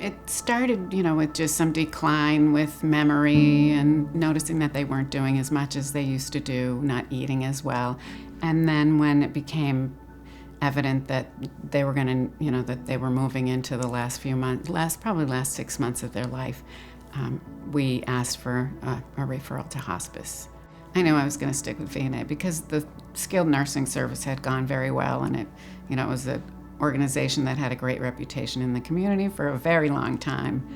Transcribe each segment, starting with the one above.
It started, with just some decline with memory and noticing that they weren't doing as much as they used to do, not eating as well. And then when it became evident that they were going to, that they were moving into the last few months, probably last 6 months of their life, we asked for a referral to hospice. I knew I was going to stick with VNA because the skilled nursing service had gone very well, and it was an organization that had a great reputation in the community for a very long time.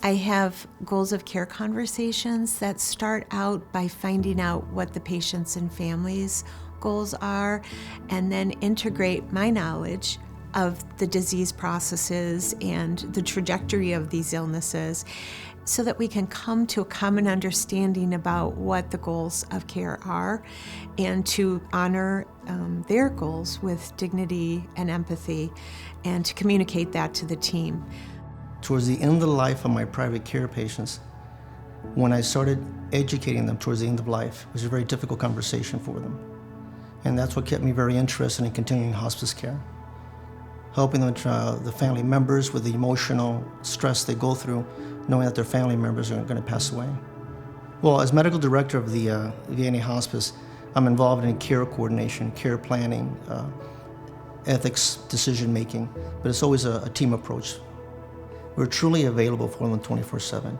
I have goals of care conversations that start out by finding out what the patients and families' goals are, and then integrate my knowledge of the disease processes and the trajectory of these illnesses so that we can come to a common understanding about what the goals of care are and to honor their goals with dignity and empathy and to communicate that to the team. Towards the end of the life of my private care patients, when I started educating them towards the end of life, it was a very difficult conversation for them. And that's what kept me very interested in continuing hospice care. Helping them, the family members with the emotional stress they go through, knowing that their family members are going to pass away. Well, as medical director of the VNA Hospice, I'm involved in care coordination, care planning, ethics, decision making, but it's always a team approach. We're truly available for them 24/7.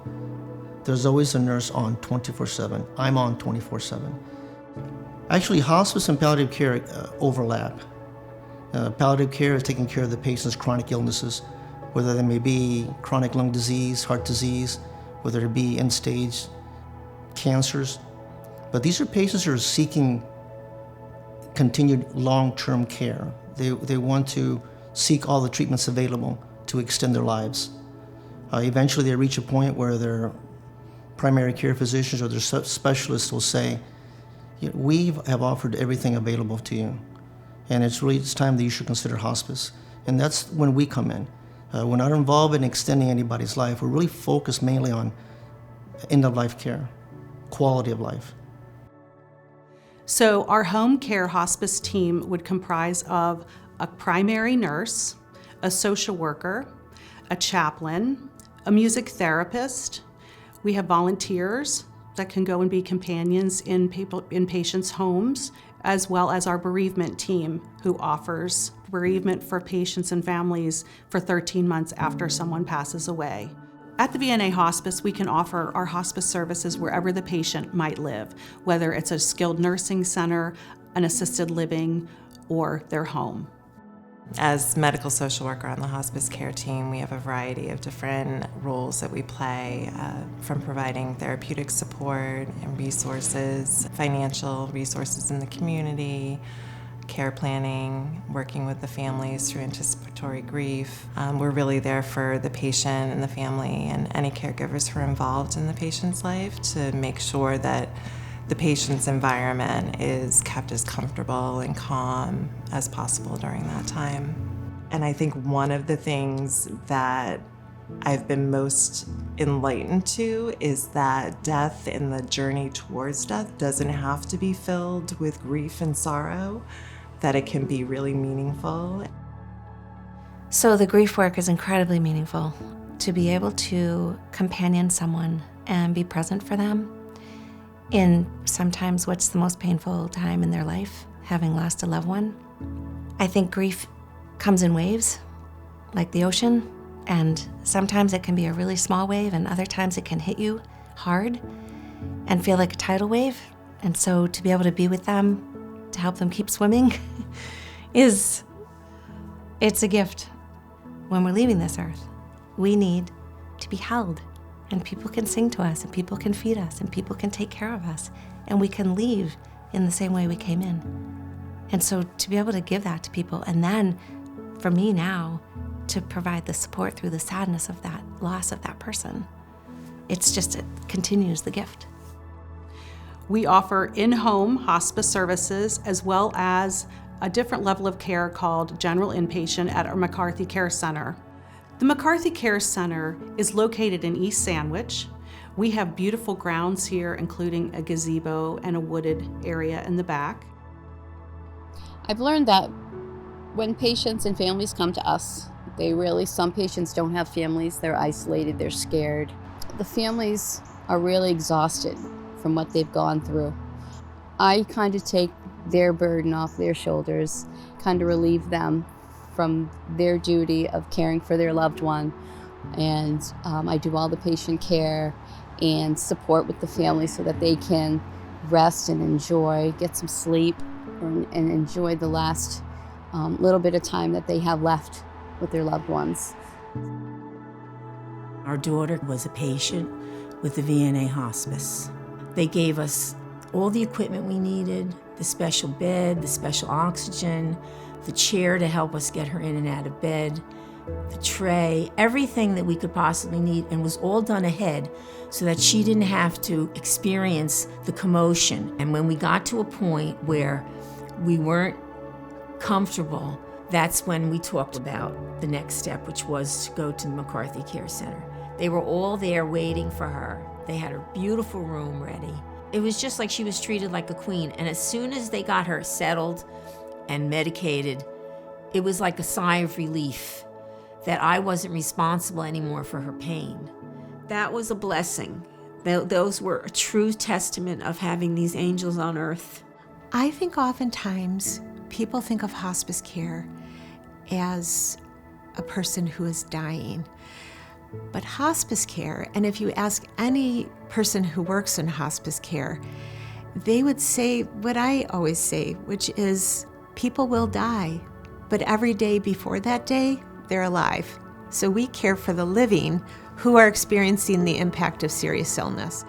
There's always a nurse on 24/7. I'm on 24/7. Actually, hospice and palliative care overlap. Palliative care is taking care of the patient's chronic illnesses, whether they may be chronic lung disease, heart disease, whether it be end-stage cancers. But these are patients who are seeking continued long-term care. They want to seek all the treatments available to extend their lives. Eventually they reach a point where their primary care physicians or their specialists will say, we have offered everything available to you, and it's time that you should consider hospice. And that's when we come in. We're not involved in extending anybody's life. We're really focused mainly on end-of-life care, quality of life. So our home care hospice team would comprise of a primary nurse, a social worker, a chaplain, a music therapist. We have volunteers that can go and be companions in patients' homes, as well as our bereavement team, who offers bereavement for patients and families for 13 months after someone passes away. At the VNA Hospice, we can offer our hospice services wherever the patient might live, whether it's a skilled nursing center, an assisted living, or their home. As medical social worker on the hospice care team, we have a variety of different roles that we play, from providing therapeutic support and resources, financial resources in the community, care planning, working with the families through anticipatory grief. We're really there for the patient and the family and any caregivers who are involved in the patient's life to make sure that the patient's environment is kept as comfortable and calm as possible during that time. And I think one of the things that I've been most enlightened to is that death and the journey towards death doesn't have to be filled with grief and sorrow, that it can be really meaningful. So the grief work is incredibly meaningful. To be able to companion someone and be present for them in sometimes what's the most painful time in their life, having lost a loved one. I think grief comes in waves, like the ocean, and sometimes it can be a really small wave, and other times it can hit you hard and feel like a tidal wave. And so to be able to be with them, to help them keep swimming, it's a gift. When we're leaving this earth, we need to be held. And people can sing to us, and people can feed us, and people can take care of us, and we can leave in the same way we came in. And so to be able to give that to people, and then for me now, to provide the support through the sadness of that loss of that person, it continues the gift. We offer in-home hospice services as well as a different level of care called general inpatient at our McCarthy Care Center. The McCarthy Care Center is located in East Sandwich. We have beautiful grounds here, including a gazebo and a wooded area in the back. I've learned that when patients and families come to us, Some patients don't have families, they're isolated, they're scared. The families are really exhausted from what they've gone through. I kind of take their burden off their shoulders, kind of relieve them from their duty of caring for their loved one. And I do all the patient care and support with the family so that they can rest and enjoy, get some sleep, and enjoy the last little bit of time that they have left with their loved ones. Our daughter was a patient with the VNA hospice. They gave us all the equipment we needed, the special bed, the special oxygen, the chair to help us get her in and out of bed, the tray, everything that we could possibly need, and was all done ahead so that she didn't have to experience the commotion. And when we got to a point where we weren't comfortable, that's when we talked about the next step, which was to go to the McCarthy Care Center. They were all there waiting for her. They had her beautiful room ready. It was just like she was treated like a queen. And as soon as they got her settled and medicated, it was like a sigh of relief that I wasn't responsible anymore for her pain. That was a blessing. Those were a true testament of having these angels on earth. I think oftentimes people think of hospice care as a person who is dying. But hospice care, and if you ask any person who works in hospice care, they would say what I always say, which is people will die, but every day before that day, they're alive. So we care for the living who are experiencing the impact of serious illness.